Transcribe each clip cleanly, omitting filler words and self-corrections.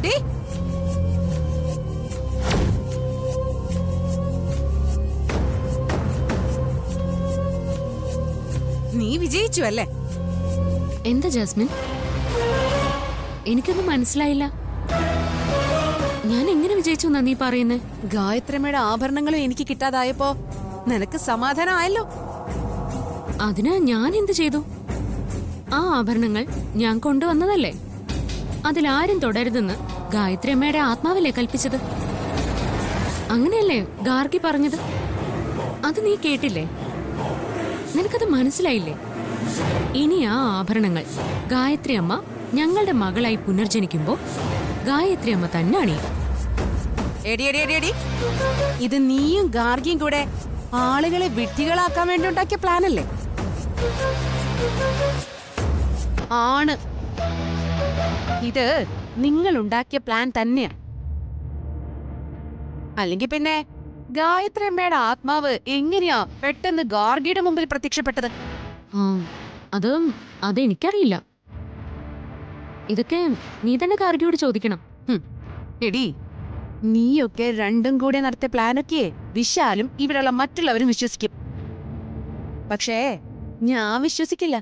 Day, നീ വിജയിച്ചു അല്ലേ? എന്താ ജാസ്മിൻ, എനിക്കൊന്നും മനസ്സിലായില്ല. ഞാൻ എങ്ങനെ വിജയിച്ചു എന്നാ നീ പറയുന്നേ? ഗായത്രിയമ്മയുടെ ആഭരണങ്ങളും എനിക്ക് കിട്ടാതായപ്പോ നിനക്ക് സമാധാനമായല്ലോ. അതിന് ഞാൻ എന്ത് ചെയ്തു? ആ ആഭരണങ്ങൾ ഞാൻ കൊണ്ടുവന്നതല്ലേ. അതിലാരും തുടരുതെന്ന് ഗായത്രി അമ്മയുടെ ആത്മാവല്ലേ കൽപ്പിച്ചത്? അങ്ങനെയല്ലേ ഗാർഗി പറഞ്ഞത്? അത് നീ കേട്ടില്ലേ? നിനക്കത് മനസ്സിലായില്ലേ? ഇനി ആ ആഭരണങ്ങൾ ഗായത്രി അമ്മ ഞങ്ങളുടെ മകളായി പുനർജനിക്കുമ്പോ ഗായത്രി അമ്മ തന്നെ അണിയും. ഇത് നീയും ഗാർഗിയും കൂടെ ആളുകളെ വിഡ്ഢികളാക്കാൻ വേണ്ടി ഉണ്ടാക്കിയ പ്ലാൻ അല്ലേ? ആണ്, ഇത് നിങ്ങൾ ഉണ്ടാക്കിയ പ്ലാൻ തന്നെയാ. അല്ലെങ്കിൽ പിന്നെ ഗായത്രി അമ്മയുടെ ആത്മാവ് എങ്ങനെയാ പെട്ടെന്ന് ഗാർഗിയുടെ മുമ്പിൽ പ്രത്യക്ഷപ്പെട്ടത്? അതെനിക്കറിയില്ല. ഇതൊക്കെ നീ തന്നെ ഗാർഗിയോട് ചോദിക്കണം. എടി, നീയൊക്കെ രണ്ടും കൂടെ നടത്തിയ പ്ലാനൊക്കെ വിശാലും ഇവിടെയുള്ള മറ്റുള്ളവരും വിശ്വസിക്കും. പക്ഷേ ഞാൻ വിശ്വസിക്കില്ല.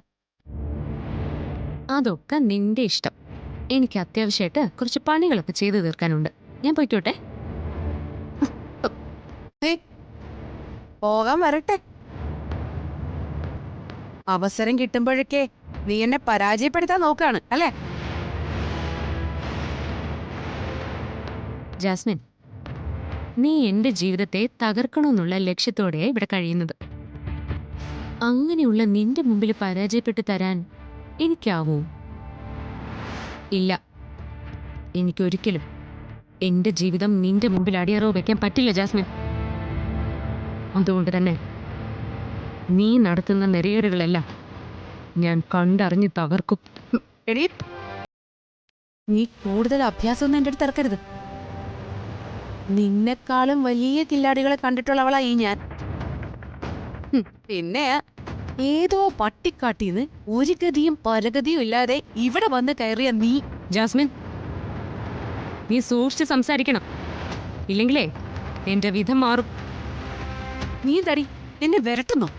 അതൊക്കെ നിന്റെ ഇഷ്ടം. എനിക്ക് അത്യാവശ്യമായിട്ട് കുറച്ച് പണികളൊക്കെ ചെയ്തു തീർക്കാനുണ്ട്. ഞാൻ പോയിക്കോട്ടെ. പോകാൻ വരട്ടെ. അവസരം കിട്ടുമ്പോഴൊക്കെ നീ എന്നെ പരാജയപ്പെടുത്താൻ നോക്കാണ് അല്ലേ? ജാസ്മിൻ, നീ എന്റെ ജീവിതത്തെ തകർക്കണമെന്നുള്ള ലക്ഷ്യത്തോടെയാണ് ഇവിടെ കഴിയുന്നത്. അങ്ങനെയുള്ള നിന്റെ മുമ്പിൽ പരാജയപ്പെട്ടു തരാൻ എനിക്കാവൂ? ഇല്ല, എനിക്കൊരിക്കലും എന്റെ ജീവിതം നിന്റെ മുമ്പിൽ അടിയറവ് വെക്കാൻ പറ്റില്ല ജാസ്മിൻ. അതുകൊണ്ട് തന്നെ നീ നടത്തുന്ന നെറിയേടുകളെല്ലാം ഞാൻ കണ്ടറിഞ്ഞ് തകർക്കും. എടി, നീ കൂടുതൽ അഭ്യാസമൊന്നും എൻ്റെ അടുത്ത് ഇറക്കരുത്. നിന്നെക്കാളും വലിയ കില്ലാടികളെ കണ്ടിട്ടുള്ളവളായി ഞാൻ. പിന്നെ ഏതോ പട്ടിക്കാട്ടിന്ന് ഒരു ഗതിയും പരഗതിയും ഇല്ലാതെ ഇവിടെ വന്ന് കയറിയ നീ. ജാസ്മിൻ, നീ സൂക്ഷിച്ച് സംസാരിക്കണം. ഇല്ലെങ്കിലേ എന്റെ വിധം മാറും. നീ തടി എന്നെ വിരട്ടുന്നോ?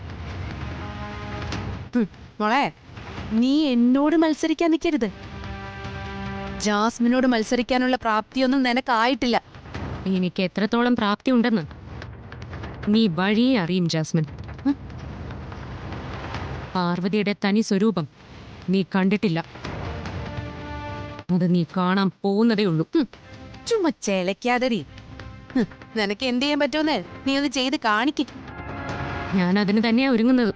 മോളെ, നീ എന്നോട് മത്സരിക്കാൻ നിൽക്കരുത്. ജാസ്മിനോട് മത്സരിക്കാനുള്ള പ്രാപ്തിയൊന്നും നിനക്കായിട്ടില്ല. എനിക്ക് എത്രത്തോളം പ്രാപ്തി ഉണ്ടെന്ന് നീ വഴിയെ അറിയും ജാസ്മിൻ. പാർവതിയുടെ തനി സ്വരൂപം നീ കണ്ടിട്ടില്ല. അത് നീ കാണാൻ പോകുന്നതേ ഉള്ളൂ. ചുമ്മാ ചെലക്കാതെടി. നിനക്ക് എന്ത് ചെയ്യാൻ പറ്റുമെന്ന് നീ ഒന്ന് ചെയ്ത് കാണിക്കും. ഞാൻ അതിന് തന്നെയാ ഒരുങ്ങുന്നത്.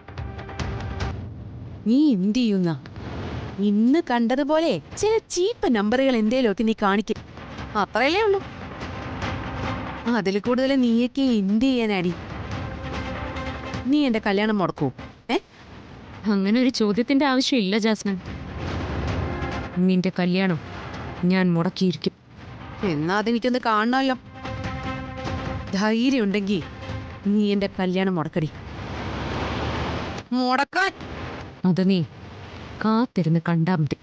നീ എന്ത് ചെയ്യുന്ന? ഇന്ന് കണ്ടതുപോലെ ചില ചീപ്പ് നമ്പറുകൾ എന്തേലുമൊക്കെ നീ കാണിക്കും. അത്രയല്ലേ ഉള്ളൂ. അതിൽ കൂടുതൽ നീയൊക്കെ എന്ത് ചെയ്യാനാടി? നീ എന്റെ കല്യാണം മുടക്കൂ? അങ്ങനെ ഒരു ചോദ്യത്തിന്റെ ആവശ്യമില്ല ജാസ്മിൻ. നിന്റെ കല്യാണം ഞാൻ മുടക്കിയിരിക്കും. എന്നാ അതെനിക്കൊന്ന് കാണണമല്ലോ. ധൈര്യം ഉണ്ടെങ്കിൽ നീ എന്റെ കല്യാണം മുടക്കടി. മുടക്കാൻ അത് നീ കാത്തിരുന്ന് കണ്ടാ മതി.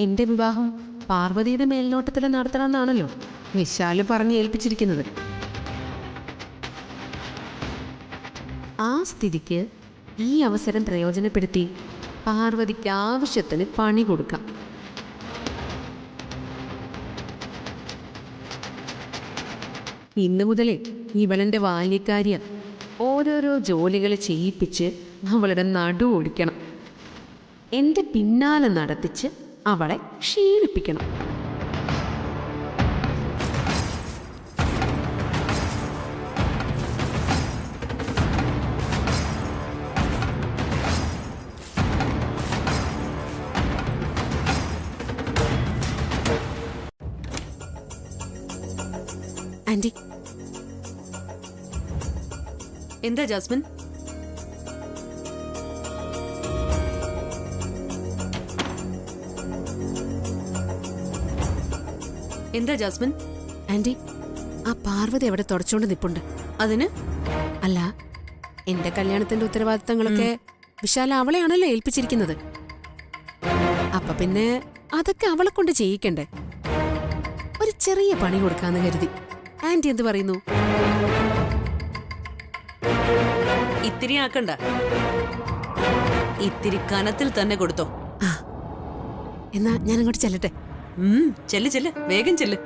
എന്റെ വിവാഹം പാർവതിയുടെ മേൽനോട്ടത്തിൽ നടത്തണമെന്നാണല്ലോ വിശാല് പറഞ്ഞ് ഏൽപ്പിച്ചിരിക്കുന്നത്. ആ സ്ഥിതിക്ക് ഈ അവസരം പ്രയോജനപ്പെടുത്തി പാർവതിക്ക് ആവശ്യത്തിന് പണി കൊടുക്കാം. ഇന്നു മുതലേ ഇവളെൻ്റെ ബാല്യക്കാരിയ. ഓരോരോ ജോലികൾ ചെയ്യിപ്പിച്ച് അവളുടെ നടു ഓടിക്കണം. എൻ്റെ പിന്നാലെ നടത്തിച്ച് അവളെ ക്ഷീണിപ്പിക്കണം. ആന്റി, എന്താ ജാസ്മിൻ? എന്താ ജാസ്മിൻ? ആന്റി, ആ പാർവതി അവിടെ തുടച്ചോണ്ട് നിപ്പുണ്ട്. അതിന് അല്ല, എന്റെ കല്യാണത്തിന്റെ ഉത്തരവാദിത്തങ്ങളൊക്കെ വിശാല അവളെയാണല്ലോ ഏൽപ്പിച്ചിരിക്കുന്നത്. അപ്പൊ പിന്നെ അതൊക്കെ അവളെ കൊണ്ട് ചെയ്യിക്കണ്ടേ? ഒരു ചെറിയ പണി കൊടുക്കാന്ന് കരുതി. ആന്റി എന്ത് പറയുന്നു? ഇത്തിരി ആക്കണ്ട, ഇത്തിരി കനത്തിൽ തന്നെ കൊടുത്തോ. ആ, എന്നാ ഞാൻ അങ്ങോട്ട് ചെല്ലട്ടെ. ചെല്ല് ചെല്ല്, വേഗം ചെല്ല്.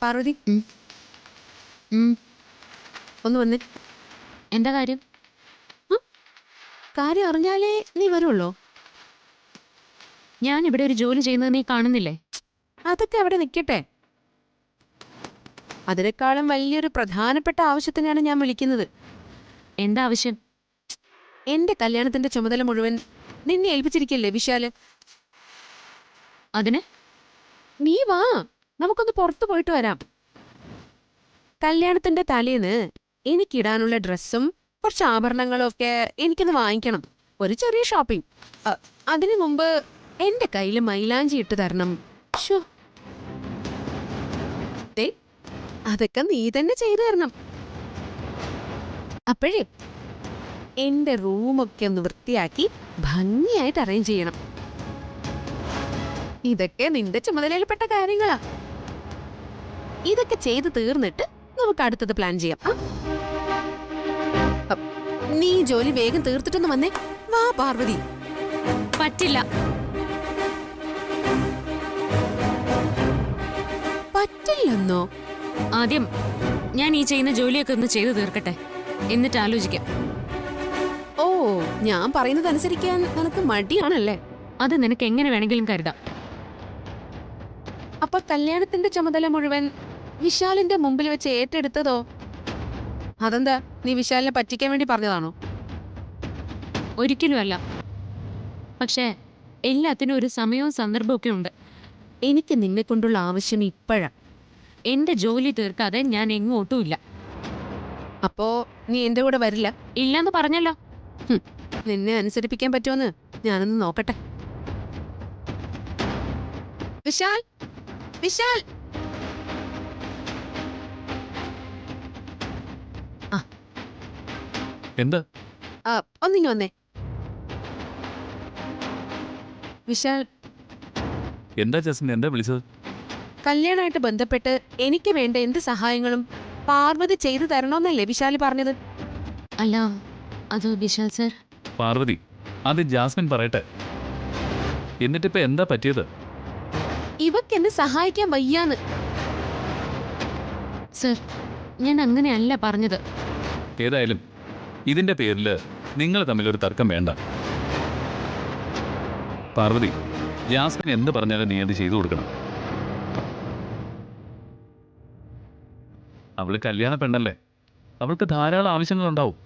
പാർവതി, ഉം. ഒന്ന് വന്നേ. എന്താ കാര്യം? കാര്യം അറിഞ്ഞാലേ നീ വരുള്ളോ? ഞാൻ ഇവിടെ ഒരു ജോലി ചെയ്യുന്നത് നീ കാണുന്നില്ലേ? അതൊക്കെ അവിടെ നിൽക്കട്ടെ. അതിനേക്കാളും വലിയൊരു പ്രധാനപ്പെട്ട ആവശ്യത്തിനാണ് ഞാൻ വിളിക്കുന്നത്. എന്താ ആവശ്യം? എന്റെ കല്യാണത്തിന്റെ ചുമതല മുഴുവൻ നിന്നെ ഏൽപ്പിച്ചിരിക്കല്ലേ വിശാല്? അതിന് നീ വാ, നമുക്കൊന്ന് പുറത്തു പോയിട്ട് വരാം. കല്യാണത്തിന്റെ തലേന്ന് എനിക്കിടാനുള്ള ഡ്രസ്സും കുറച്ച് ആഭരണങ്ങളും ഒക്കെ എനിക്കൊന്ന് വാങ്ങിക്കണം. ഒരു ചെറിയ ഷോപ്പിംഗ്. അതിനു മുമ്പ് എന്റെ കയ്യിൽ മൈലാഞ്ചി ഇട്ട് തരണം. ശോ, ദേ, അതൊക്കെ നീ തന്നെ ചെയ്തു തരണം. അപ്പോഴേ എന്റെ റൂമൊക്കെ ഒന്ന് വൃത്തിയാക്കി ഭംഗിയായിട്ട് അറേഞ്ച് ചെയ്യണം. ഇതൊക്കെ നിന്റെ ചുമതലയിൽപ്പെട്ട കാര്യങ്ങളാ. ഇതൊക്കെ ചെയ്ത് തീർന്നിട്ട് നമുക്ക് അടുത്തത് പ്ലാൻ ചെയ്യാം. നീ ജോലി വേഗം തീർത്തിട്ടൊന്ന് വന്നേ. വാ പാർവതി. പറ്റില്ല. പറ്റില്ലെന്നോ? ആദ്യം ഞാൻ ഈ ചെയ്യുന്ന ജോലിയൊക്കെ ഒന്ന് ചെയ്തു തീർക്കട്ടെ, എന്നിട്ട് ആലോചിക്കാം. ഓ, ഞാൻ പറയുന്നത് അനുസരിക്കാൻ നിനക്ക് മടിയാണല്ലേ? അത് നിനക്ക് എങ്ങനെ വേണമെങ്കിലും കരുതാം. അപ്പൊ കല്യാണത്തിന്റെ ചുമതല മുഴുവൻ വിശാലിന്റെ മുമ്പിൽ വെച്ച് ഏറ്റെടുത്തതോ? അതെന്താ, നീ വിശാലിനെ പറ്റിക്കാൻ വേണ്ടി പറഞ്ഞതാണോ? ഒരിക്കലും അല്ല. പക്ഷേ എല്ലാത്തിനും ഒരു സമയവും സന്ദർഭവും ഒക്കെ ഉണ്ട്. എനിക്ക് നിന്നെ കൊണ്ടുള്ള ആവശ്യം ഇപ്പോഴാ. എന്റെ ജോലി തീർക്കാതെ ഞാൻ എങ്ങോട്ടുമില്ല. അപ്പോ നീ എന്റെ കൂടെ വരില്ല? ഇല്ലാന്ന് പറഞ്ഞല്ലോ. നിന്നെ അനുസരിപ്പിക്കാൻ പറ്റുമെന്ന് ഞാനൊന്ന് നോക്കട്ടെ. വിശാൽ, വിശാൽ. എന്താ? ഒന്നിങ്ങി വന്നേ. വിശാൽ, എന്താ ജസ്മിൻ, എന്താ വിളിച്ചത്? കല്യാണമായിട്ട് ബന്ധപ്പെട്ട് എനിക്ക് വേണ്ട എന്ത് സഹായങ്ങളും പാർവതി ചെയ്തു തരണമെന്നല്ലേ വിശാല് പറഞ്ഞത്? അല്ല, അത് വിശാൽ സർ. പാർവതി, അത് ജാസ്മിൻ പറയട്ടെ. എന്നിട്ടിപ്പോ എന്താ പറ്റിയത്? ഇവക്കെന്നെ സഹായിക്കാൻ വയ്യാന്ന്. സർ, ഞാൻ അങ്ങനെയല്ല പറഞ്ഞത്. ഏതായാലും ഇതിന്റെ പേരിൽ നിങ്ങൾ തമ്മിലൊരു തർക്കം വേണ്ട. പാർവതി, ജാസ്മിൻ എന്ത് പറഞ്ഞാലും നീ അത് ചെയ്തു കൊടുക്കണം. അവള് കല്യാണ പെണ്ണല്ലേ, അവൾക്ക് ധാരാളം ആവശ്യങ്ങളുണ്ടാവും.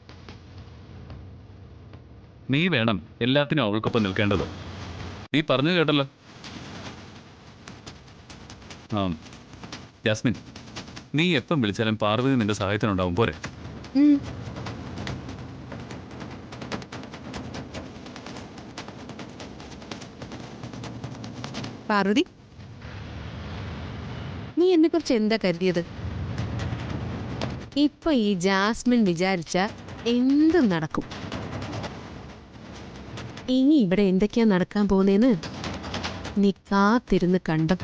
നീ വേണം എല്ലാത്തിനും അവൾക്കൊപ്പം നിൽക്കേണ്ടത്. നീ പറഞ്ഞു കേട്ടല്ലോ. ജാസ്മിൻ, നീ എപ്പം വിളിച്ചാലും പാർവതി നിന്റെ സഹായത്തിനുണ്ടാവും, പോരെ? പാർവതി, നീ എന്നെ കുറിച്ച് എന്താ കരുതിയത്? ഇപ്പൊ ഈ ജാസ്മിൻ വിചാരിച്ച എന്തും നടക്കും. ഇനി ഇവിടെ എന്തൊക്കെയാ നടക്കാൻ പോകുന്നേന്ന് നീ കാത്തിരുന്ന് കണ്ടോ.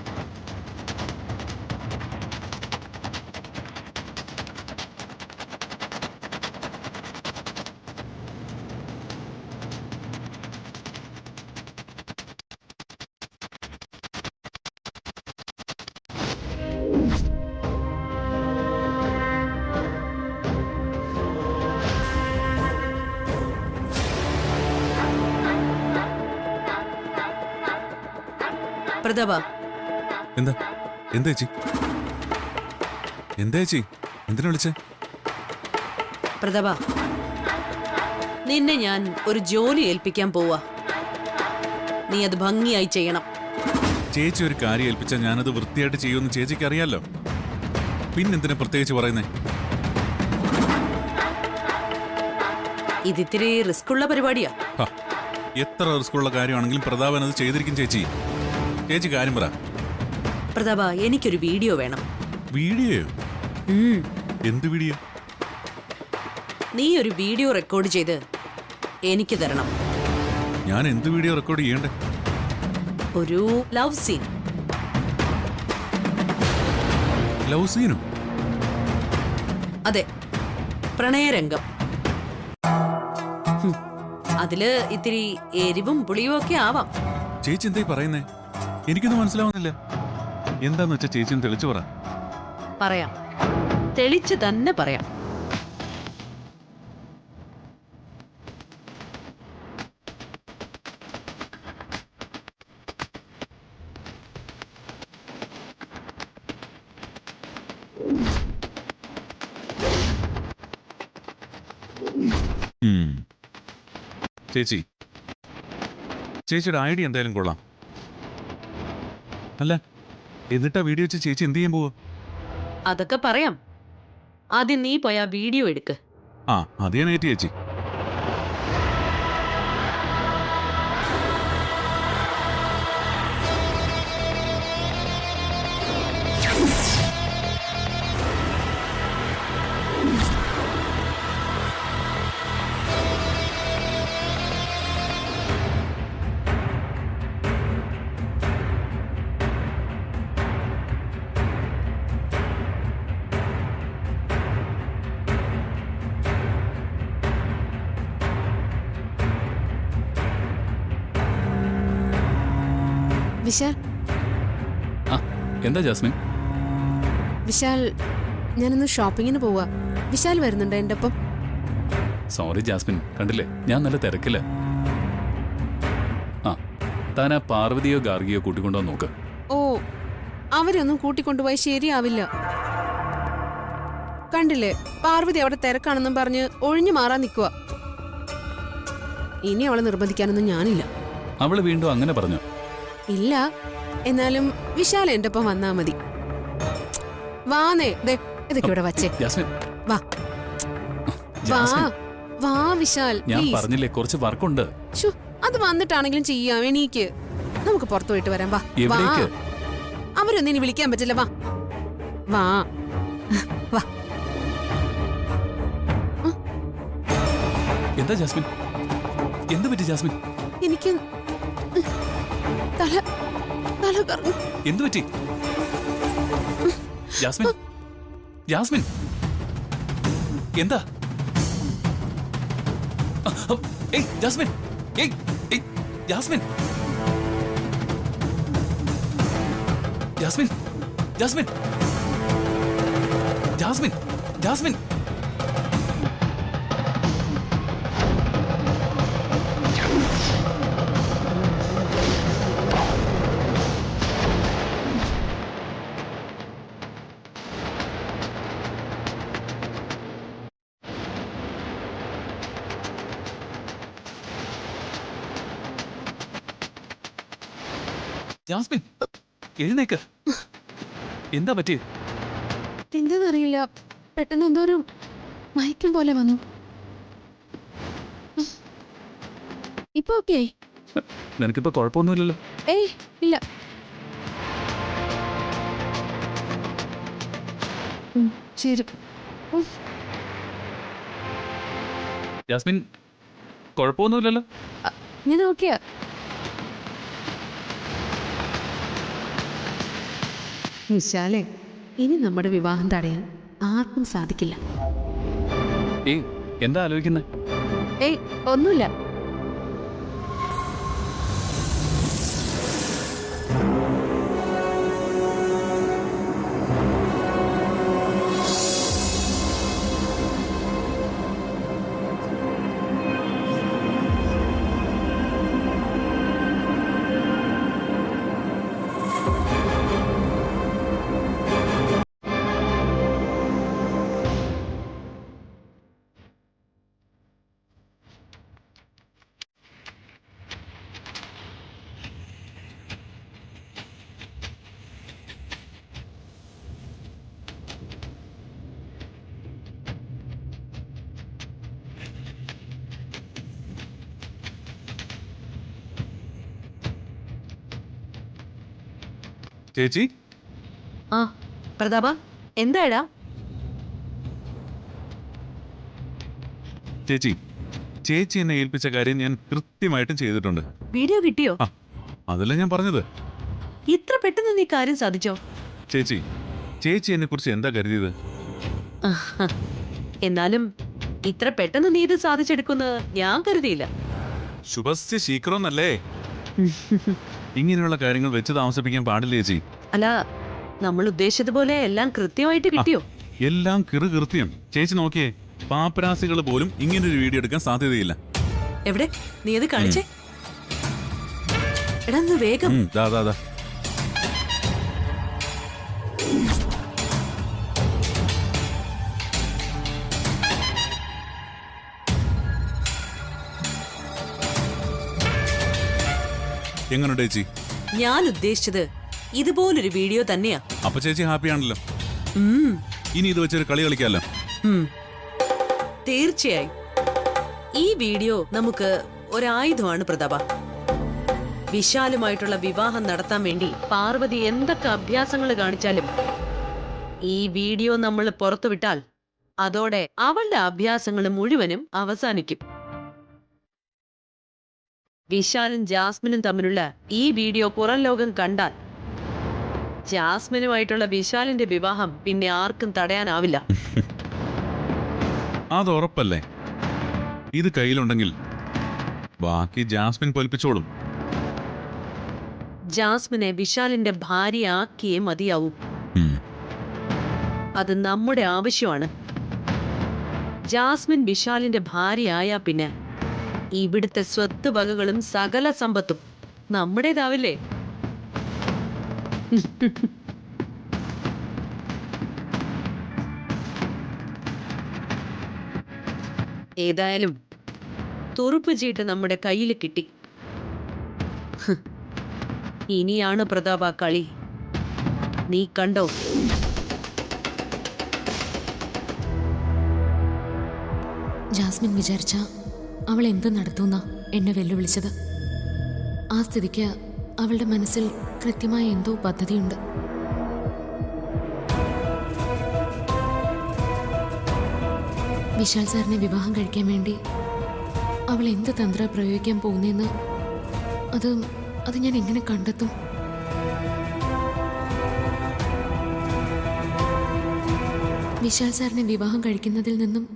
പ്രതാപ, എന്താ എന്താ ചേച്ചി എന്താ ചേച്ചി എന്തിനാ വിളിച്ചേ? പ്രതാപ, നിന്നെ ഞാൻ ഒരു ജോലി ഏൽപ്പിക്കാൻ പോവാ. നീ അത് ഭംഗിയായി ചെയ്യണം. ചേച്ചി ഒരു കാര്യം ഏൽപ്പിച്ചാൽ ഞാനത് വൃത്തിയായിട്ട് ചെയ്യുമെന്ന് ചേച്ചിക്ക് അറിയാലോ. പിന്നെന്തിനാ പ്രത്യേകിച്ച് പറയുന്നേ? ഇതിത്തിരി റിസ്ക് ഉള്ള പരിപാടിയാ. ഹ, എത്ര റിസ്ക്കുള്ള കാര്യമാണെങ്കിലും പ്രതാപൻ അത് ചെയ്തിരിക്കും ചേച്ചി. ചേച്ചി കാര്യം പറ. പ്രതാപ, എനിക്കൊരു വീഡിയോ വേണം. വീഡിയോയോ? ഉം. എന്ത് വീഡിയോ? നീ ഒരു വീഡിയോ റെക്കോർഡ് ചെയ്ത് എനിക്ക് തരണം. ഞാൻ എന്ത് വീഡിയോ റെക്കോർഡ് ചെയ്യണ്ടേ? ഒരു ലവ് സീൻ. ലവ് സീനോ? അതെ, പ്രണയരംഗം. അതില് ഇത്തിരി എരിവും പുളിയും ഒക്കെ ആവാം. ചേച്ചി എന്തായി പറയുന്നേ? എനിക്കൊന്നും മനസ്സിലാവുന്നില്ല. എന്താന്ന് വെച്ചാ ചേച്ചി ഒന്ന് തെളിച്ചു പറ. പറയാം, തെളിച്ച് തന്നെ പറയാം. ചേച്ചി, ചേച്ചിയുടെ ഐഡിയ എന്തായാലും കൊള്ളാം. അല്ല, എന്നിട്ടാ വീഡിയോ വെച്ച് ചേച്ചി എന്ത് ചെയ്യാൻ പോവാ? അതൊക്കെ പറയാം. ആദ്യം നീ പോയ വീഡിയോ എടുക്ക്. ആ, അത് ഞാൻ ഏറ്റി ചേച്ചി. വിശാൽ, ആ എന്താ ജാസ്മിൻ? വിശാൽ, ഞാനൊന്ന് ഷോപ്പിങ്ങിന് പോവാ. വിശാൽ വരുന്നുണ്ടോ എൻ്റെ ഒപ്പം? സോറി ജാസ്മിൻ, കണ്ടില്ലേ ഞാൻ നല്ല തിരക്കില്ല. ആ, താൻ ആ പാർവതിയോ ഗാർഗിയോ കൂട്ടിക്കൊണ്ടോ നോക്ക്. ഓ, അവരൊന്നും കൂട്ടിക്കൊണ്ടുപോയി ശരിയാവില്ല. കണ്ടില്ലേ, പാർവതി അവിടെ തിരക്കാണെന്നും പറഞ്ഞ് ഒഴിഞ്ഞു മാറാൻ നിൽക്കുക. ഇനി അവളെ നിർബന്ധിക്കാനൊന്നും ഞാനില്ല. അവള് വീണ്ടും അങ്ങനെ പറഞ്ഞു? ഇല്ല, എന്നാലും വിശാൽ എന്റെ ഒപ്പം വന്നാ മതി. വാന്നേ, ദേ ഇതൊക്കെ ഇവിടെ വച്ചേ. ജാസ്മിൻ, വാ വാ ജാസ്മിൻ, വാ വിശാൽ, ഞാൻ പ്ലീസ്. പറഞ്ഞില്ലേ കുറച്ച് വർക്കുണ്ട്. ശ്ശോ, അത് വന്നിട്ടാണെങ്കിലും ചെയ്യാം. എണീക്ക്, നമുക്ക് പുറത്തു പോയിട്ട് വരാം. വാ വാ. എവിടേക്ക്? അവരൊന്നും ഇനി വിളിക്കാൻ പറ്റില്ല. വാ വാ വാ. എന്താ ജാസ്മിൻ, എന്ത് പറ്റി ജാസ്മിൻ? എനിക്ക് തല തല കറങ്ങും. എന്ത് പറ്റി ജാസ്മിൻ? ജാസ്മിൻ എന്താ? ഏയ് ജാസ്മിൻ, ഏയ് ഏയ് Jasmine, Jasmine, Jasmine, Jasmine, Jasmine. Jasmine, എഴുന്നേക്ക്. എന്താ പറ്റി? എന്തെന്നറിയില്ല, പെട്ടെന്ന് എന്തോ ഒരു മയക്കം പോലെ വന്നു. ഇപ്പൊ ഓക്കെ ആയി. നിനക്കിപ്പോ കുഴപ്പമൊന്നുമില്ലല്ലോ? ഏയ് ഇല്ല. ശരി. ജാസ്മിൻ, കുഴപ്പമൊന്നുമില്ലല്ലോ? ഞാൻ ഓക്കെയാ. വിശാലേ, ഇനി നമ്മുടെ വിവാഹം തടയാൻ ആർക്കും സാധിക്കില്ല. ഏയ് എന്താ ആലോചിക്കുന്നത്? ഏയ് ഒന്നുമില്ല. ചേച്ചി ആ പ്രതാപ എന്താടാ? ചേച്ചി ചേച്ചി എന്നെ ഏൽപ്പിച്ച കാര്യം ഞാൻ കൃത്യമായിട്ടും ചെയ്തിട്ടുണ്ട്. വീഡിയോ കിട്ടിയോ? ആ അതല്ല ഞാൻ പറഞ്ഞത്. ഇത്ര പെട്ടെന്ന് നീ കാര്യം സാധിച്ചോ? ചേച്ചി ചേച്ചി എന്നെ കുറിച്ച് എന്താ കരുതിയത്? എന്നാലും ഇത്ര പെട്ടെന്ന് നീ ഇത് സാധിച്ചെടുക്കുന്ന ഞാൻ കരുതിയില്ല. ശുഭസ്യ ശീക്രോന്നല്ലേ? ഇങ്ങനെയുള്ള കാര്യങ്ങൾ വെച്ച് താമസിപ്പിക്കാൻ പാടില്ല ചേച്ചി. അല്ല, നമ്മൾ ഉദ്ദേശിച്ചതുപോലെ എല്ലാം കൃത്യമായിട്ട് കിട്ടിയോ? എല്ലാം കൃത്യം. ചേച്ചി നോക്കിയേ, പാപ്പരാസികൾ പോലും ഇങ്ങനൊരു വീഡിയോ എടുക്കാൻ സാധ്യതയില്ല. എവിടെ നീ അത് കാണിച്ചേ? എടാ ഒന്ന് വേഗം. ദാ ദാ ദാ. എങ്ങനുണ്ട് ചേച്ചി? ഞാൻ ഉദ്ദേശിച്ചത് ഇതുപോലൊരു വീഡിയോ തന്നെയാ. അപ്പൊ ചേച്ചി ഹാപ്പിയാണല്ലോ. ഇനി ഇത് വെച്ചൊരു കളി കളിക്കാമല്ലോ. തീർച്ചയായും ഈ വീഡിയോ നമുക്ക് ഒരായുധമാണ് പ്രതാപ. വിശാലുമായിട്ടുള്ള വിവാഹം നടത്താൻ വേണ്ടി പാർവതി എന്തൊക്കെ അഭ്യാസങ്ങൾ കാണിച്ചാലും ഈ വീഡിയോ നമ്മൾ പുറത്തുവിട്ടാൽ അതോടെ അവളുടെ അഭ്യാസങ്ങൾ മുഴുവനും അവസാനിക്കും. വിശാലും ജാസ്മിനും തമ്മിലുള്ള ഈ വീഡിയോ പുറം ലോകം കണ്ടാൽ ജാസ്മിനുമായിട്ടുള്ള വിശാലിന്റെ വിവാഹം പിന്നെ ആർക്കും തടയാനാവില്ല. അത് ഉറപ്പല്ലേ? ഇത് കയ്യിലുണ്ടെങ്കിൽ ബാക്കി ജാസ്മിൻ പൊലിപ്പിച്ചോളും. ജാസ്മിനെ വിശാലിന്റെ ഭാര്യയാക്കിയേ മതിയാവൂ. അത് നമ്മുടെ ആവശ്യമാണ്. ജാസ്മിൻ വിശാലിന്റെ ഭാര്യയായാ പിന്നെ ഇവിടുത്തെ സ്വത്ത് വകകളും സകല സമ്പത്തും നമ്മുടേതാവില്ലേ? ഏതായാലും തുറുപ്പ് ചീട്ട് നമ്മുടെ കയ്യിൽ കിട്ടി. ഇനിയാണ് പ്രതാപ കളി. നീ കണ്ടോ? ജാസ്മിൻ വിചാരിച്ച അവൾ എന്ത് നടത്തുന്ന എന്നെ വെല്ലുവിളിച്ചത്. ആ സ്ഥിതിക്ക് അവളുടെ മനസ്സിൽ കൃത്യമായ എന്തോ പദ്ധതിയുണ്ട്. വിശാൽ സാറിനെ വിവാഹം കഴിക്കാൻ വേണ്ടി അവൾ എന്ത് തന്ത്രം പ്രയോഗിക്കാൻ പോകുന്നെന്ന് അത് ഞാൻ എങ്ങനെ കണ്ടെത്തും? വിശാൽ സാറിനെ വിവാഹം കഴിക്കുന്നതിൽ നിന്നും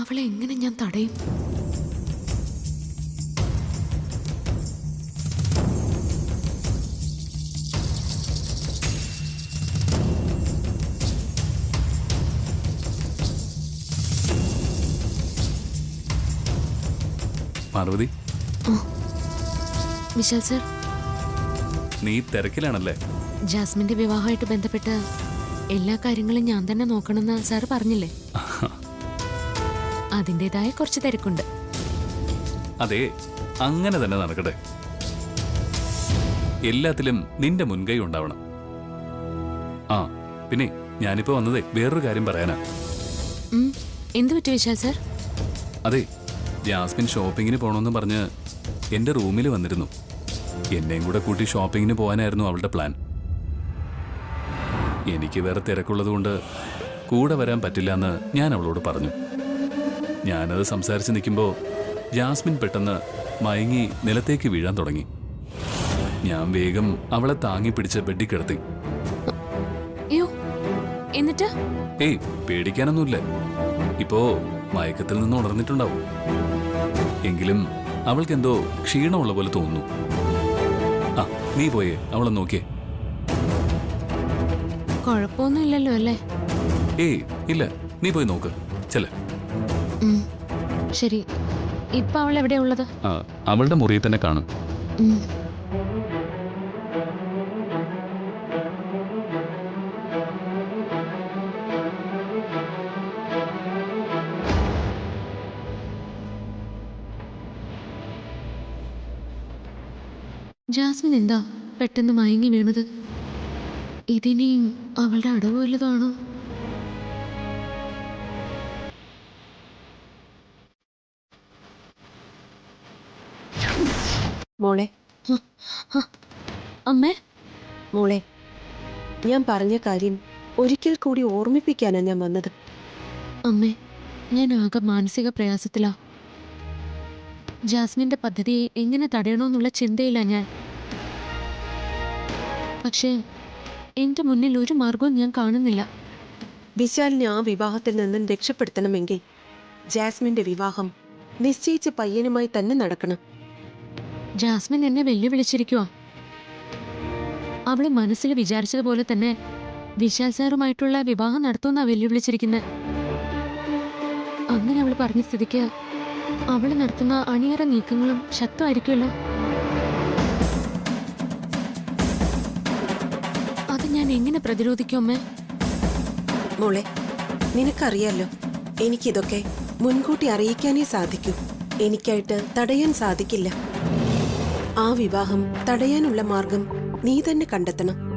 അവളെ എങ്ങനെ ഞാൻ തടയും? പാർവതി, വിശാൽ സർ, നീ തിരക്കിലാണല്ലേ? ജാസ്മിന്റെ വിവാഹമായിട്ട് ബന്ധപ്പെട്ട എല്ലാ കാര്യങ്ങളും ഞാൻ തന്നെ നോക്കണമെന്ന് സാർ പറഞ്ഞില്ലേ? അതിൻ്റെതായ കുറച്ച് തിരക്കുണ്ട്. അതെ, അങ്ങനെ തന്നെ നടക്കട്ടെ. എല്ലാത്തിലും നിന്റെ മുൻകൈ ഉണ്ടാവണം. ആ പിന്നെ ഞാനിപ്പോ വന്നതേ വേറൊരു കാര്യം പറയാനാ. എന്ത് പറ്റി വിശാൽ സർ? അതെ, ജാസ്മിൻ ഷോപ്പിങ്ങിന് പോകണമെന്ന് പറഞ്ഞ് എൻ്റെ റൂമിൽ വന്നിരുന്നു. എന്നെയും കൂടെ കൂട്ടി ഷോപ്പിങ്ങിന് പോകാനായിരുന്നു അവളുടെ പ്ലാൻ. എനിക്ക് വേറെ തിരക്കുള്ളതുകൊണ്ട് കൂടെ വരാൻ പറ്റില്ല എന്ന് ഞാൻ അവളോട് പറഞ്ഞു. ഞാനത് സംസാരിച്ച് നിൽക്കുമ്പോൾ ജാസ്മിൻ പെട്ടെന്ന് മയങ്ങി നിലത്തേക്ക് വീഴാൻ തുടങ്ങി. ഞാൻ വേഗം അവളെ താങ്ങി പിടിച്ച് ബെഡിൽ കിടത്തി. എന്നിട്ട്? ഏയ്, പേടിക്കാനൊന്നുമില്ല. ഇപ്പോ മയക്കത്തിൽ നിന്ന് ഉണർന്നിട്ടുണ്ടാവും. എങ്കിലും അവൾക്കെന്തോ ക്ഷീണമുള്ള പോലെ തോന്നുന്നു. ആ, നീ പോയേ അവളെ നോക്കിയേ. കുഴപ്പമൊന്നുമില്ലല്ലോ അല്ലേ? ഏയ് ഇല്ല, നീ പോയി നോക്ക്. ചെല. ശരി, ഇപ്പൊ അവൾ എവിടെയാ ഉള്ളത്? അവളുടെ മുറിയിൽ തന്നെ കാണും. ജാസ്മിൻ എന്താ പെട്ടെന്ന് മയങ്ങി വീണത്? ഇതിനി അവളുടെ അടവ് വല്ലതാണോ? മോളെ, അമ്മേ, മോളെ, ഞാൻ പറഞ്ഞ കാര്യം ഒരിക്കൽ കൂടി ഓർമ്മിപ്പിക്കാനാ ഞാൻ വന്നത്. അമ്മേ, ഞാൻ ആകെ മാനസിക പ്രയാസത്തിലാ. ജാസ്മിന്റെ പദ്ധതിയെ എങ്ങനെ തടയണമെന്നുള്ള ചിന്തയില്ല ഞാൻ. പക്ഷേ എന്റെ മുന്നിൽ ഒരു മാർഗവും ഞാൻ കാണുന്നില്ല. വിശാലിനെ ആ വിവാഹത്തിൽ നിന്നും രക്ഷപ്പെടുത്തണമെങ്കിൽ ജാസ്മിന്റെ വിവാഹം നിശ്ചയിച്ച പയ്യനുമായി തന്നെ നടക്കണം. ജാസ്മിൻ എന്നെ വെല്ലുവിളിച്ചിരിക്കുവാ. അവള് മനസ്സിൽ വിചാരിച്ചതുപോലെ തന്നെ വിശാൽ സാറുമായിട്ടുള്ള വിവാഹം നടത്തുമെന്നാ വെല്ലുവിളിച്ചിരിക്കുന്നത്. അങ്ങനെ അവള് പറഞ്ഞ സ്ഥിതിക്ക് അവള് നടത്തുന്ന അണിയറ നീക്കങ്ങളും ശക്തമായിരിക്കുമല്ലോ. അത് ഞാൻ എങ്ങനെ പ്രതിരോധിക്കും അമ്മേ? മോളെ, നിനക്കറിയാലോ, എനിക്കിതൊക്കെ മുൻകൂട്ടി അറിയിക്കാനേ സാധിക്കൂ. എനിക്കായിട്ട് തടയാൻ സാധിക്കില്ല. ആ വിവാഹം തടയാനുള്ള മാർഗം നീ തന്നെ കണ്ടെത്തണം.